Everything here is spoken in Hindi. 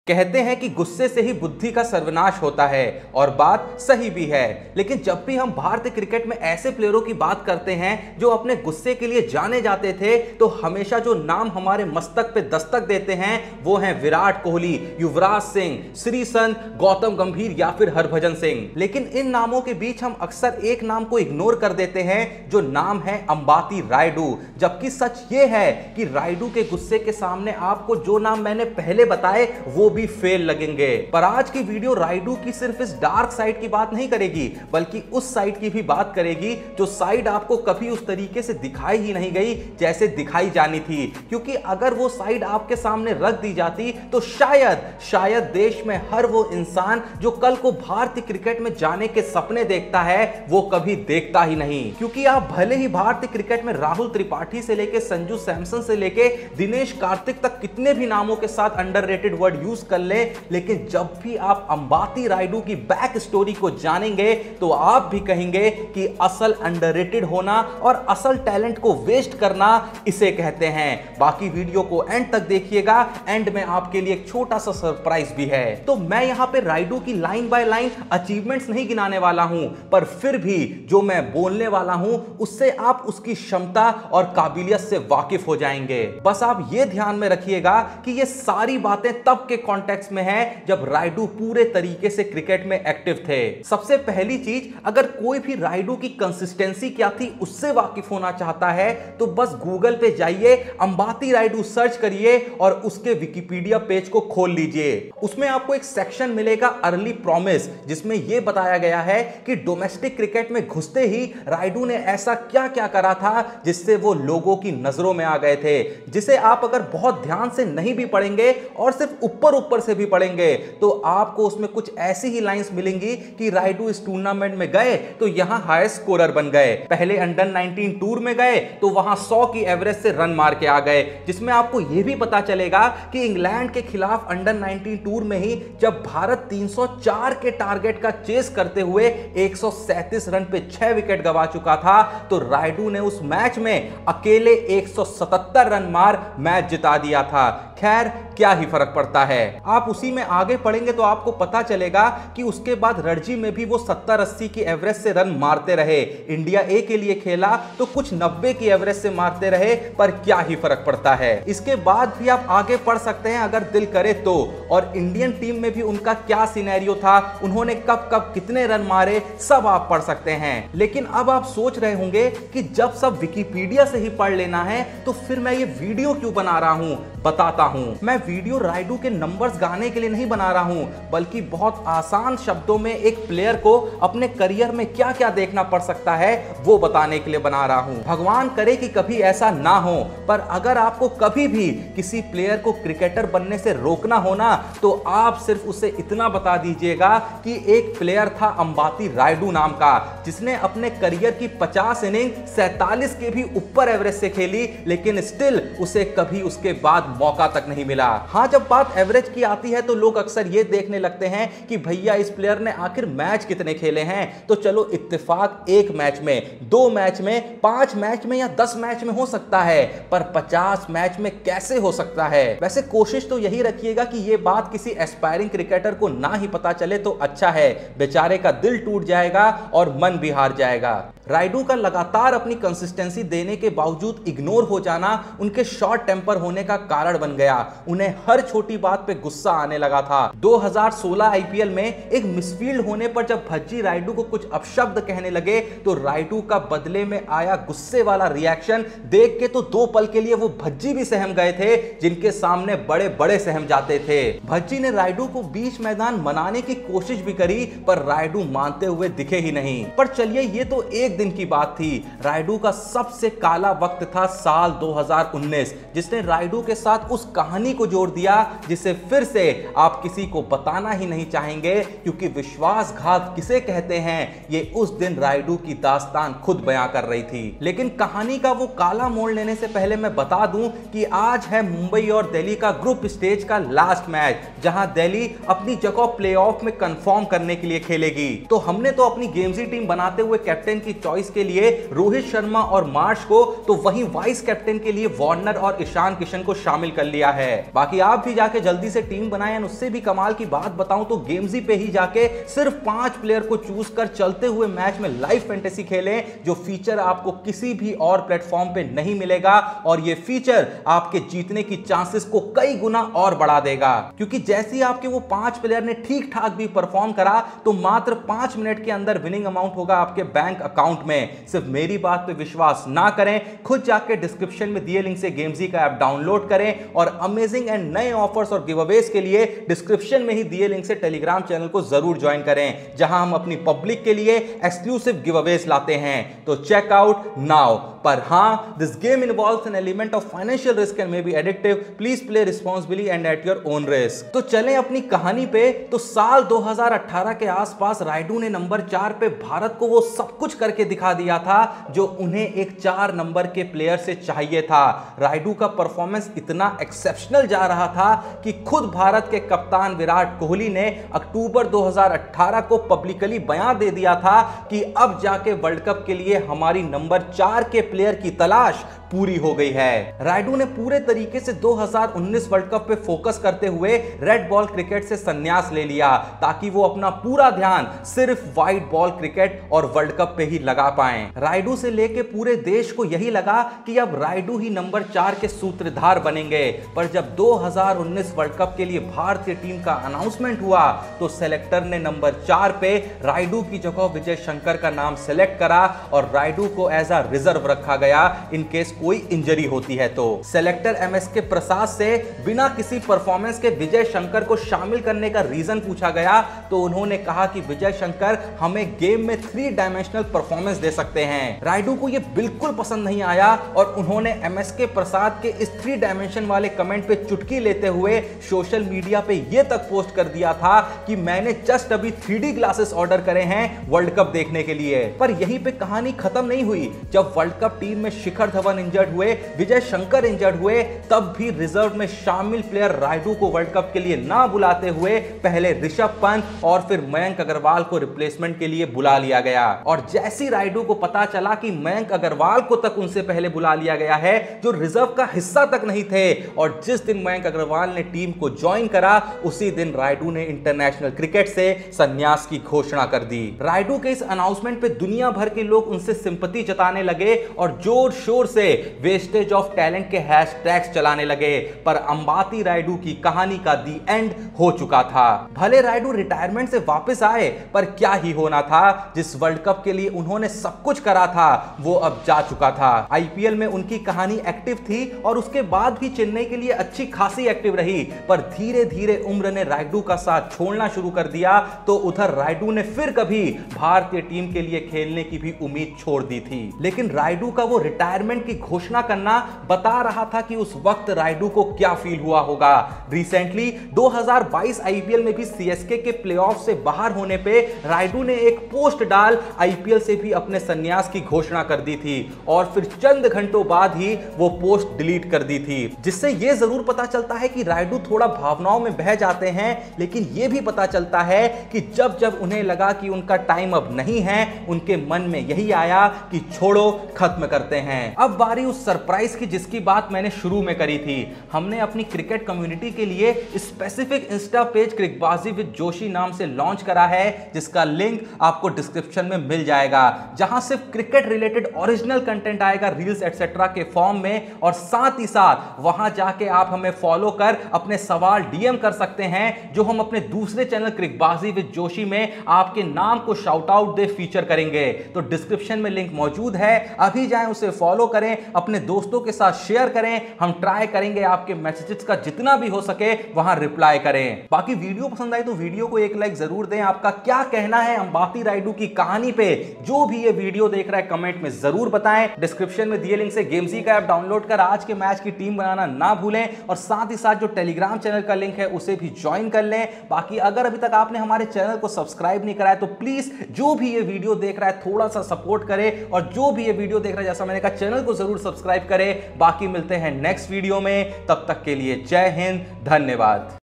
कहते हैं कि गुस्से से ही बुद्धि का सर्वनाश होता है और बात सही भी है। लेकिन जब भी हम भारतीय क्रिकेट में ऐसे प्लेयरों की बात करते हैं जो अपने गुस्से के लिए जाने जाते थे, तो हमेशा जो नाम हमारे मस्तक पे दस्तक देते हैं वो हैं विराट कोहली, युवराज सिंह, श्रीसंत, गौतम गंभीर या फिर हरभजन सिंह। लेकिन इन नामों के बीच हम अक्सर एक नाम को इग्नोर कर देते हैं, जो नाम है अंबाती रायडू। जबकि सच ये है कि रायडू के गुस्से के सामने आपको जो नाम मैंने पहले बताए वो भी फेल लगेंगे। पर आज की वीडियो रायडू की सिर्फ इस डार्क साइड की बात नहीं करेगी, बल्कि उस साइड की भी बात करेगी जो साइड आपको कभी उस तरीके से दिखाई ही नहीं गई जैसे दिखाई जानी थी। क्योंकि अगर वो साइड आपके सामने रख दी जाती तो शायद देश में हर वो इंसान जो कल को भारतीय क्रिकेट में जाने के सपने देखता है वो कभी देखता ही नहीं। क्योंकि आप भले ही भारतीय क्रिकेट में राहुल त्रिपाठी से लेके संजू सैमसन से लेके दिनेश कार्तिक तक कितने भी नामों के साथ अंडररेटेड वर्ड यूज कर ले, लेकिन जब भी आप अंबाती रायडू की बैक स्टोरी को जानेंगे तो आप भी कहेंगे कि असल अंडररेटेड होना और असल टैलेंट को वेस्ट करना इसे कहते हैं। बाकी वीडियो को एंड तक देखिएगा, एंड में आपके लिए एक छोटा सा सरप्राइज भी है। तो मैं यहां पे रायडू की लाइन बाय लाइन अचीवमेंट्स नहीं गिनाने वाला हूं, पर फिर भी जो मैं बोलने वाला हूं उससे आप उसकी क्षमता और काबिलियत से वाकिफ हो जाएंगे। बस आप ये ध्यान में रखिएगा कि ये सारी बातें तब के कॉन्टेक्स्ट में है जब रायडू पूरे तरीके से क्रिकेट में एक्टिव थे। सबसे पहली चीज, अगर कोई भी रायडू की कंसिस्टेंसी क्या थी उससे वाकिफ होना चाहता है तो बस गूगल पे जाइए, अंबाती रायडू सर्च करिए और उसके विकिपीडिया पेज को खोल लीजिए। उसमें आपको एक सेक्शन मिलेगा अर्ली प्रॉमिस, जिसमें यह बताया गया है कि डोमेस्टिक क्रिकेट में घुसते ही रायडू ने ऐसा क्या क्या करा था जिससे वो लोगों की नजरों में आ गए थे, जिसे आप अगर बहुत ध्यान से नहीं भी पढ़ेंगे और सिर्फ ऊपर से भी पढ़ेंगे तो आपको उसमें कुछ ऐसी ही लाइंस मिलेंगी कि रायडू इस टूर्नामेंट में गए तो यहां हाईएस्ट स्कोरर बन गए, पहले अंडर 19 टूर में गए तो वहां 100 की एवरेज से रन मार के आ गए, जिसमें आपको यह भी पता चलेगा कि इंग्लैंड के खिलाफ अंडर 19 टूर में ही जब भारत 304 के टारगेट का चेस करते हुए 137 रन पे 6 विकेट गंवा चुका था, तो रायडू ने उस मैच में अकेले 177 रन मार मैच जिता दिया था। खैर, क्या ही फर्क पड़ता है। आप उसी में आगे पढ़ेंगे तो आपको पता चलेगा कि उसके बाद रणजी में भी वो 70-80 की एवरेज से रन मारते रहे। इंडिया ए के लिए खेला तो कुछ 90 की एवरेज से मारते रहे, पर क्या ही फर्क पड़ता है। इसके बाद भी आप आगे पढ़ सकते हैं अगर दिल करे तो, और इंडियन टीम में भी उनका क्या सिनेरियो था, उन्होंने कब कब कितने रन मारे, सब आप पढ़ सकते हैं। लेकिन अब आप सोच रहे होंगे कि जब सब विकिपीडिया से ही पढ़ लेना है तो फिर मैं ये वीडियो क्यों बना रहा हूं। बताता हूं, मैं वीडियो रायडू के नंबर्स गाने के लिए नहीं बना रहा हूं, बल्कि बहुत आसान शब्दों में एक प्लेयर को अपने करियर में क्या क्या देखना पड़ सकता है वो बताने के लिए बना रहा हूं। भगवान करे कि कभी ऐसा ना हो, पर अगर आपको कभी भी किसी प्लेयर को क्रिकेटर बनने से रोकना हो ना, तो आप सिर्फ उसे इतना बता दीजिएगा कि एक प्लेयर था अंबाती रायडू नाम का, जिसने अपने करियर की 50 इनिंग 47 के भी ऊपर एवरेज से खेली, लेकिन स्टिल उसे कभी उसके बाद मौका तक नहीं मिला। हाँ, जब बात एवरेज की आती है तो लोग अक्सर ये देखने लगते हैं कि भैया इस प्लेयर ने आखिर मैच कितने खेले हैं, तो चलो इत्तेफाक एक मैच में, 2 मैच में, 5 मैच में या 10 मैच में हो सकता है, पर 50 मैच में कैसे हो सकता है। वैसे कोशिश तो यही रखिएगा कि ये बात किसी एस्पायरिंग क्रिकेटर को ना ही पता चले तो अच्छा है, बेचारे का दिल टूट जाएगा और मन भी हार जाएगा। रायडू का लगातार अपनी कंसिस्टेंसी देने के बावजूद इग्नोर हो जाना उनके शॉर्ट टेम्पर होने का कारण बन गया। उन्हें हर छोटी बात पे गुस्सा आने लगा था। 2016 आईपीएल में एक मिसफील्ड होने पर जब भज्जी रायडू को कुछ अपशब्द कहने लगे तो रायडू का बदले में आया गुस्से वाला रिएक्शन देख के तो 2 पल के लिए वो भज्जी भी सहम गए थे, जिनके सामने बड़े बड़े सहम जाते थे। भज्जी ने रायडू को बीच मैदान मनाने की कोशिश भी करी, पर रायडू मानते हुए दिखे ही नहीं। पर चलिए, ये तो एक दिन की बात थी। रायडू का सबसे काला वक्त था साल 2019, जिसने रायडू के साथ उस कहानी को जोड़ दिया जिसे फिर से आप किसी को बताना ही नहीं चाहेंगे, क्योंकि विश्वासघात किसे कहते हैं ये उस दिन रायडू की दास्तान खुद बयां कर रही थी। लेकिन कहानी का वो काला मोड़ लेने से पहले मैं बता दूं कि आज है मुंबई और दिल्ली का ग्रुप स्टेज का लास्ट मैच, जहां दिल्ली अपनी जगह प्लेऑफ में कंफर्म करने के लिए खेलेगी। तो हमने तो अपनी गेम्सी टीम बनाते हुए कैप्टन की चॉइस के लिए रोहित शर्मा और मार्श को, तो वहीं वाइस कैप्टन के लिए वार्नर और ईशान किशन को शामिल कर लिया है। बाकी आप भी जाके जल्दी से टीम बनाएं। उससे भी कमाल की बात बताऊं तो गेम्जी पे ही जाके सिर्फ 5 प्लेयर को चूज कर चलते हुए मैच में लाइव फैंटेसी खेलें, जो फीचर आपको किसी भी और प्लेटफॉर्म पे नहीं मिलेगा और ये फीचर आपके जीतने की चांसेस को कई गुना और बढ़ा देगा। क्योंकि जैसे ही आपके वो 5 प्लेयर ने ठीक ठाक भी परफॉर्म करा तो मात्र 5 मिनट के अंदर विनिंग अमाउंट होगा आपके बैंक अकाउंट में। सिर्फ मेरी बात पे विश्वास ना करें, खुद जाके डिस्क्रिप्शन में दिए लिंक से गेम्जी का ऐप डाउनलोड करें और अमेजिंग एंड नए ऑफर्स और गिवअवेज के लिए डिस्क्रिप्शन में ही दिए लिंक से टेलीग्राम चैनल को जरूर ज्वाइन करें, जहां हम अपनी पब्लिक के लिए एक्सक्लूसिव गिवअवेज लाते हैं। तो चेक आउट नाउ। पर हां, this game involves an element of financial risk and may be addictive. Please play responsibly and at your own risk. तो चलें अपनी कहानी पे। तो साल 2018 के आसपास रायडू ने नंबर 4 पे भारत को वो सब कुछ करके दिखा दिया था जो उन्हें एक 4 नंबर के प्लेयर से चाहिए था। रायडू का परफॉर्मेंस इतना एक्सेप्शनल जा रहा था कि खुद भारत के कप्तान विराट कोहली ने अक्टूबर 2018 को पब्लिकली बयान दे दिया था कि अब जाके वर्ल्ड कप के लिए हमारी नंबर 4 के प्लेयर की तलाश पूरी हो गई है। रायडू ने पूरे तरीके से 2019 वर्ल्ड कप पे फोकस करते हुए रेड बॉल क्रिकेट से संन्यास ले लिया ताकि वो अपना पूरा ध्यान सिर्फ व्हाइट बॉल क्रिकेट और वर्ल्ड कप पे ही लगा पाएं। रायडू से लेके पूरे देश को यही लगा कि अब रायडू ही नंबर 4 के सूत्रधार बनेंगे। पर जब 2019 वर्ल्ड कप के लिए भारतीय टीम का अनाउंसमेंट हुआ तो सेलेक्टर ने नंबर 4 पे रायडू की जगह विजय शंकर का नाम सेलेक्ट करा और रायडू को एज अ रिजर्व रखा गया इन केस कोई इंजरी होती है। तो सेलेक्टर एमएसके प्रसाद से बिना किसी परफॉर्मेंस के विजय शंकर को शामिल करने का रीजन पूछा गया तो उन्होंने कहा कि विजय शंकर हमें गेम में 3 डायमेंशनल परफॉर्मेंस दे सकते हैं। रायडू को यह बिल्कुल पसंद नहीं आया और उन्होंने एमएसके प्रसाद के इस 3 डायमेंशन वाले कमेंट पे चुटकी लेते हुए सोशल मीडिया पे यह तक पोस्ट कर दिया था कि मैंने जस्ट अभी 3D ग्लासेस ऑर्डर करे हैं वर्ल्ड कप देखने के लिए। पर यहीं पे कहानी खत्म नहीं हुई। जब वर्ल्ड कप टीम में शिखर धवन इंजर्ड हुए, विजय शंकर इंजर्ड हुए, तब भी रिजर्व में शामिल प्लेयर रायडू को वर्ल्ड कप के लिए ना बुलाते हुए पहले ऋषभ पंत और फिर मयंक अग्रवाल को रिप्लेसमेंट के लिए बुला लिया गया। और जैसी रायडू को पता चला कि मयंक अग्रवाल को तक उनसे पहले बुला लिया गया है जो रिजर्व का हिस्सा तक नहीं थे, और जिस दिन मयंक अग्रवाल ने टीम को ज्वाइन करा उसी दिन रायडू ने इंटरनेशनल क्रिकेट से संन्यास की घोषणा कर दी। रायडू के इस अनाउंसमेंट पे दुनिया भर के लोग उनसे सिंपैथी जताने लगे और जोर शोर से वेस्टेज ऑफ टैलेंट के हैशटैग्स चलाने लगे। पर अंबाती रायडू की कहानी का दी एंड हो चुका था। भले रायडू रिटायरमेंट से वापस आए पर क्या ही होना था। जिस वर्ल्ड कप के लिए उन्होंने सब कुछ करा था वो अब जा चुका था। आईपीएल में उनकी कहानी एक्टिव थी और उसके बाद भी चेन्नई के लिए अच्छी खासी एक्टिव रही, पर धीरे धीरे उम्र ने रायडू का साथ छोड़ना शुरू कर दिया तो उधर रायडू ने फिर कभी भारतीय टीम के लिए खेलने की भी उम्मीद छोड़ दी थी। लेकिन रायडू का वो रिटायरमेंट की घोषणा करना बता रहा था कि उस वक्त रायडू को क्या फील हुआ होगा। रिसेंटली 2022 आईपीएल में भी सीएसके के प्लेऑफ से बाहर होने पे रायडू ने एक पोस्ट डाल आईपीएल से भी अपने संन्यास की घोषणा कर दी थी और फिर चंद घंटों बाद ही वो पोस्ट डिलीट कर दी थी, जिससे यह जरूर पता चलता है कि रायडू थोड़ा भावनाओं में बह जाते हैं। लेकिन यह भी पता चलता है कि जब जब उन्हें लगा कि उनका टाइम अब नहीं है, उनके मन में यही आया कि छोड़ो, खत्म करते हैं। अब बारी उस सरप्राइज की जिसकी बात मैंने शुरू में करी थी। हमने अपनी क्रिकेट कम्युनिटी के लिए specific Insta page Cricbaazi with Joshi नाम से लॉन्च करा है, जिसका लिंक आपको डिस्क्रिप्शन में मिल जाएगा, जहां सिर्फ क्रिकेट रिलेटेड ओरिजिनल कंटेंट आएगा रील्स एटसेट्रा के फॉर्म में। और साथ ही साथ वहां जाके आप हमें फॉलो कर अपने सवाल डीएम कर सकते हैं, जो हम अपने दूसरे चैनल क्रिकबाजी विद जोशी में आपके नाम को शाउट आउट दे फीचर करेंगे। तो डिस्क्रिप्शन में लिंक मौजूद है, अभी जाएं उसे फॉलो करें, अपने दोस्तों के साथ शेयर करें। हम ट्राई करेंगे आपके मैसेजेस का जितना भी हो सके वहां रिप्लाई करें। बाकी वीडियो पसंद आई तो वीडियो को एक लाइक जरूर दें। आपका क्या कहना है अंबाती रायडू की कहानी पे, जो भी ये वीडियो देख रहा है कमेंट में जरूर बताएं। डिस्क्रिप्शन में दिए लिंक से गेम्जी का ऐप डाउनलोड कर आज के मैच की टीम बनाना ना भूलें और साथ ही साथ जो टेलीग्राम चैनल का लिंक है उसे भी ज्वाइन कर लें। बाकी अगर अभी तक आपने हमारे चैनल को सब्सक्राइब नहीं करा है तो प्लीज जो भी ये वीडियो देख रहा है थोड़ा सा सपोर्ट करे और जो भी ये वीडियो देख रहा है जैसा मैंने कहा चैनल को जरूर सब्सक्राइब करें। बाकी मिलते हैं नेक्स्ट वीडियो में, तब तक के लिए जय हिंद, धन्यवाद।